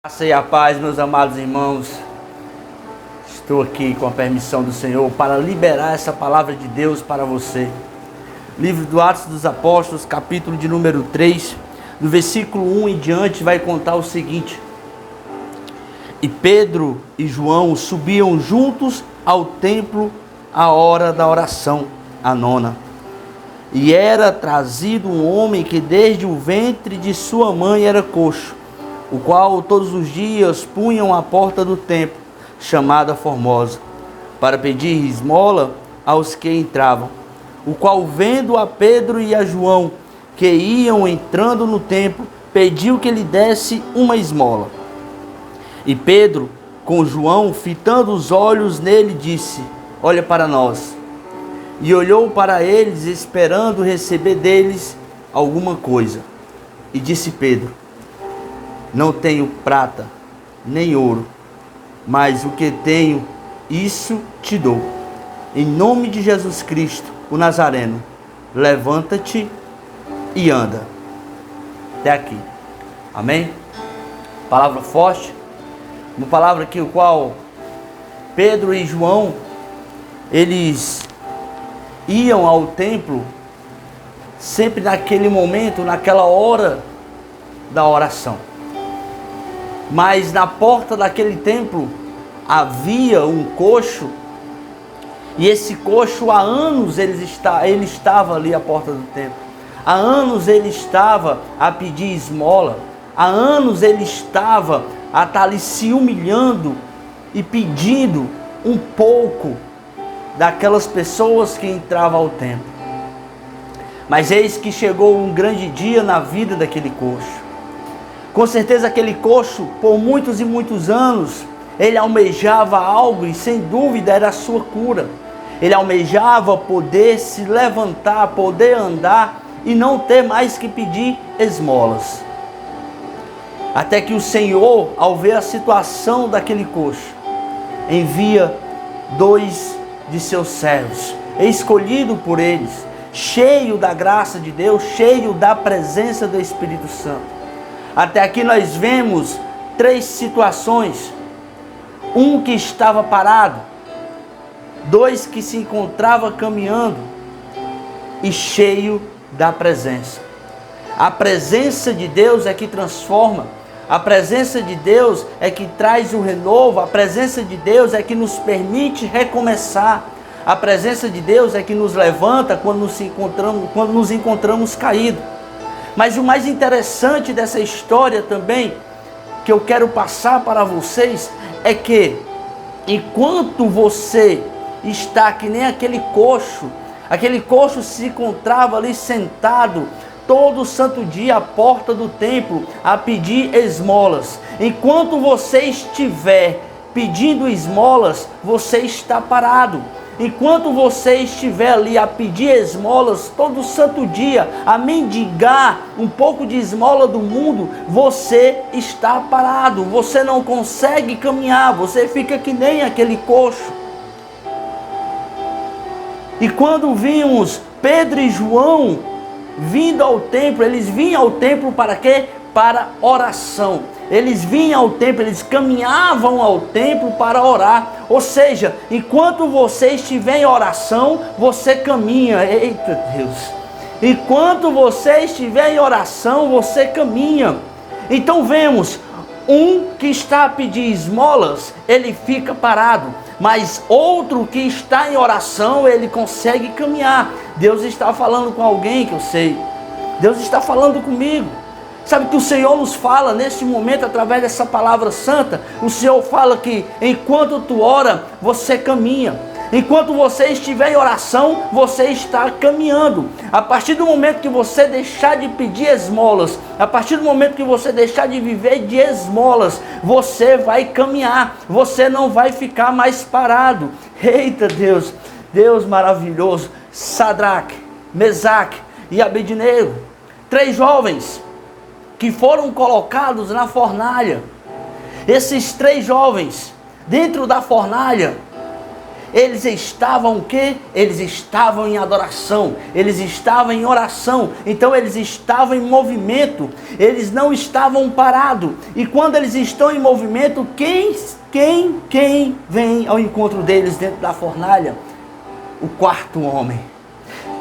Graça e a paz, meus amados irmãos. Estou aqui com a permissão do Senhor para liberar essa palavra de Deus para você. Livro do Atos dos Apóstolos, capítulo de número 3, do versículo 1 em diante, vai contar o seguinte: E Pedro e João subiam juntos ao templo à hora da oração, a nona. E era trazido um homem que desde o ventre de sua mãe era coxo, o qual todos os dias punham à porta do templo, chamada Formosa, para pedir esmola aos que entravam. O qual, vendo a Pedro e a João, que iam entrando no templo, pediu que lhe desse uma esmola. E Pedro, com João, fitando os olhos nele, disse: Olha para nós. E olhou para eles, esperando receber deles alguma coisa. E disse Pedro: Não tenho prata, nem ouro, mas o que tenho, isso te dou. Em nome de Jesus Cristo, o Nazareno, levanta-te e anda. Até aqui. Amém? Palavra forte. Uma palavra que o qual Pedro e João, eles iam ao templo sempre naquele momento, naquela hora da oração. Mas na porta daquele templo havia um coxo, e esse coxo há anos ele estava ali à porta do templo. Há anos ele estava a pedir esmola. Há anos ele estava a estar ali se humilhando e pedindo um pouco daquelas pessoas que entravam ao templo. Mas eis que chegou um grande dia na vida daquele coxo. Com certeza aquele coxo, por muitos e muitos anos, ele almejava algo e sem dúvida era a sua cura. Ele almejava poder se levantar, poder andar e não ter mais que pedir esmolas. Até que o Senhor, ao ver a situação daquele coxo, envia 2 de seus servos, escolhido por eles, cheio da graça de Deus, cheio da presença do Espírito Santo. Até aqui nós vemos 3 situações: um que estava parado, 2 que se encontrava caminhando e cheio da presença. A presença de Deus é que transforma, a presença de Deus é que traz o renovo, a presença de Deus é que nos permite recomeçar, a presença de Deus é que nos levanta quando nos encontramos caídos. Mas o mais interessante dessa história também, que eu quero passar para vocês, é que enquanto você está que nem aquele coxo se encontrava ali sentado todo santo dia à porta do templo a pedir esmolas. Enquanto você estiver pedindo esmolas, você está parado. Enquanto você estiver ali a pedir esmolas todo santo dia, a mendigar um pouco de esmola do mundo, você está parado, você não consegue caminhar, você fica que nem aquele coxo. E quando vimos Pedro e João vindo ao templo, eles vinham ao templo para quê? Para oração. Eles vinham ao templo, eles caminhavam ao templo para orar. Ou seja, enquanto você estiver em oração, você caminha. Eita Deus! Enquanto você estiver em oração, você caminha. Então vemos, um que está a pedir esmolas, ele fica parado. Mas outro que está em oração, ele consegue caminhar. Deus está falando com alguém que eu sei. Deus está falando comigo. Sabe que o Senhor nos fala neste momento, através dessa palavra santa. O Senhor fala que enquanto tu ora, você caminha. Enquanto você estiver em oração, você está caminhando. A partir do momento que você deixar de pedir esmolas, a partir do momento que você deixar de viver de esmolas, você vai caminhar. Você não vai ficar mais parado. Eita Deus, Deus maravilhoso. Sadraque, Mesaque e Abednego, 3 jovens que foram colocados na fornalha. Esses 3 jovens, dentro da fornalha, Eles estavam o quê? Eles estavam em adoração, eles estavam em oração, então eles estavam em movimento, eles não estavam parados. E quando eles estão em movimento, quem vem ao encontro deles dentro da fornalha? O quarto homem.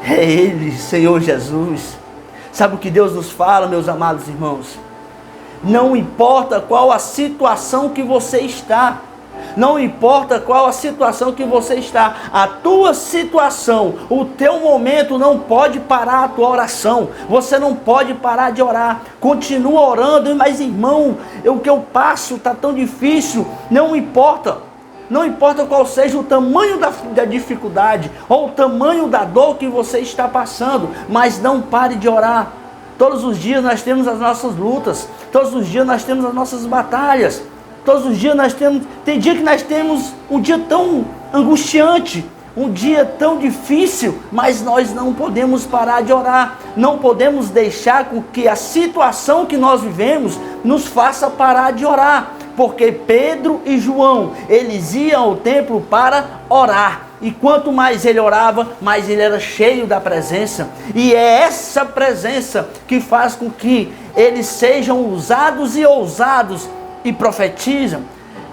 É Ele, Senhor Jesus. Sabe o que Deus nos fala, meus amados irmãos? Não importa qual a situação que você está, não importa qual a situação que você está, a tua situação, o teu momento não pode parar a tua oração, você não pode parar de orar, continua orando. Mas irmão, o que eu passo está tão difícil, não importa qual seja o tamanho da dificuldade, ou o tamanho da dor que você está passando, mas não pare de orar. Todos os dias nós temos as nossas lutas, todos os dias nós temos as nossas batalhas, todos os dias tem dia que nós temos um dia tão angustiante, um dia tão difícil, mas nós não podemos parar de orar, não podemos deixar com que a situação que nós vivemos nos faça parar de orar, porque Pedro e João, eles iam ao templo para orar, e quanto mais ele orava, mais ele era cheio da presença, e é essa presença que faz com que eles sejam usados e ousados e profetizam,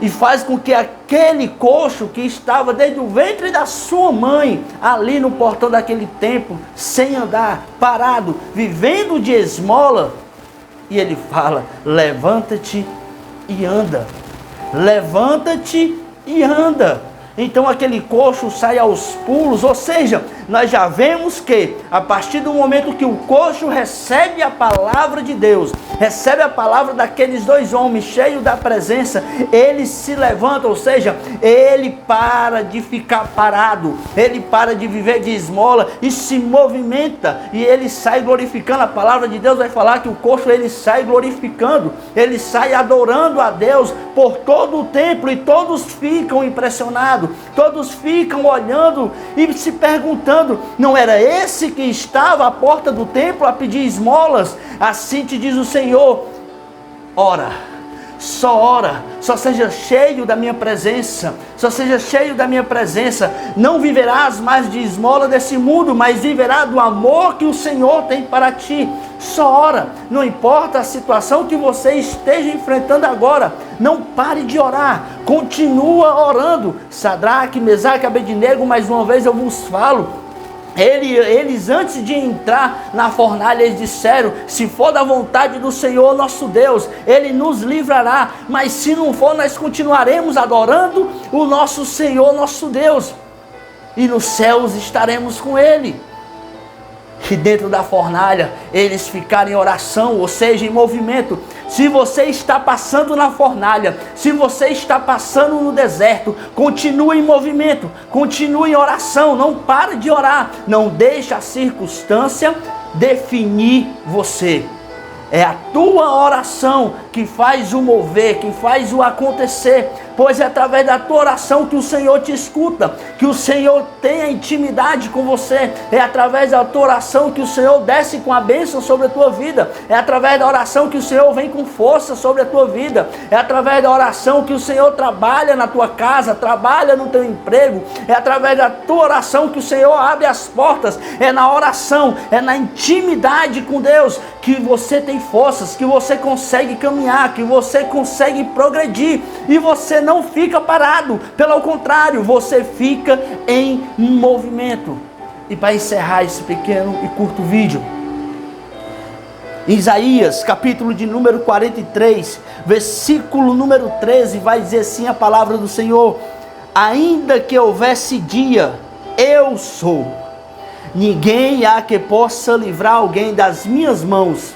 e faz com que aquele coxo que estava desde o ventre da sua mãe, ali no portão daquele templo, sem andar, parado, vivendo de esmola, e ele fala: levanta-te e anda, levanta-te e anda. Então aquele coxo sai aos pulos, ou seja, nós já vemos que a partir do momento que o coxo recebe a palavra de Deus, recebe a palavra daqueles dois homens cheios da presença, ele se levanta, ou seja, ele para de ficar parado, ele para de viver de esmola e se movimenta, e ele sai glorificando. A palavra de Deus vai falar que o coxo ele sai glorificando, ele sai adorando a Deus por todo o templo, e todos ficam impressionados, todos ficam olhando e se perguntando: não era esse que estava à porta do templo a pedir esmolas? Assim te diz o Senhor: ora, só seja cheio da minha presença, só seja cheio da minha presença. Não viverás mais de esmola desse mundo, mas viverá do amor que o Senhor tem para ti. Só ora, não importa a situação que você esteja enfrentando agora, não pare de orar, continua orando. Sadraque, Mesaque e Abednego, mais uma vez eu vos falo, eles antes de entrar na fornalha, eles disseram: se for da vontade do Senhor nosso Deus, Ele nos livrará, mas se não for, nós continuaremos adorando o nosso Senhor nosso Deus, e nos céus estaremos com Ele. E dentro da fornalha, eles ficaram em oração, ou seja, em movimento. Se você está passando na fornalha, se você está passando no deserto, continue em movimento, continue em oração, não pare de orar, não deixe a circunstância definir você. É a tua oração que faz o mover, que faz o acontecer, pois é através da tua oração que o Senhor te escuta, que o Senhor tem a intimidade com você, é através da tua oração que o Senhor desce com a bênção sobre a tua vida, é através da oração que o Senhor vem com força sobre a tua vida, é através da oração que o Senhor trabalha na tua casa, trabalha no teu emprego, é através da tua oração que o Senhor abre as portas, é na oração, é na intimidade com Deus que você tem forças, que você consegue caminhar, que você consegue progredir, e você não fica parado, pelo contrário, você fica em movimento. E para encerrar esse pequeno e curto vídeo, Isaías, capítulo de número 43, versículo número 13, vai dizer assim a palavra do Senhor: ainda que houvesse dia, eu sou, ninguém há que possa livrar alguém das minhas mãos.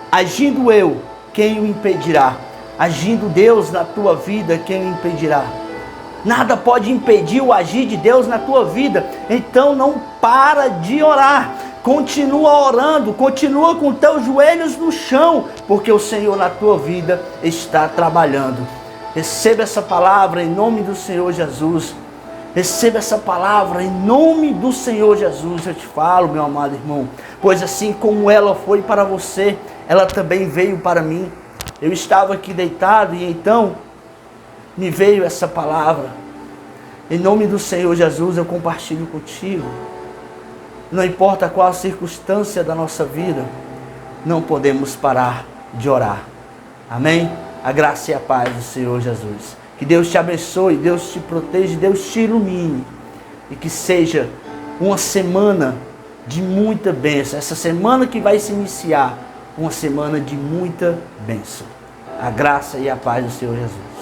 Agindo eu, quem o impedirá? Agindo Deus na tua vida, quem o impedirá? Nada pode impedir o agir de Deus na tua vida. Então não para de orar, continua orando, continua com teus joelhos no chão, porque o Senhor na tua vida está trabalhando. Receba essa palavra em nome do Senhor Jesus. Receba essa palavra em nome do Senhor Jesus. Eu te falo, meu amado irmão, pois assim como ela foi para você, ela também veio para mim. Eu estava aqui deitado e então me veio essa palavra. Em nome do Senhor Jesus, eu compartilho contigo. Não importa qual a circunstância da nossa vida, não podemos parar de orar. Amém? A graça e a paz do Senhor Jesus. Que Deus te abençoe, Deus te proteja, Deus te ilumine. E que seja uma semana de muita bênção. Essa semana que vai se iniciar, uma semana de muita bênção. A graça e a paz do Senhor Jesus.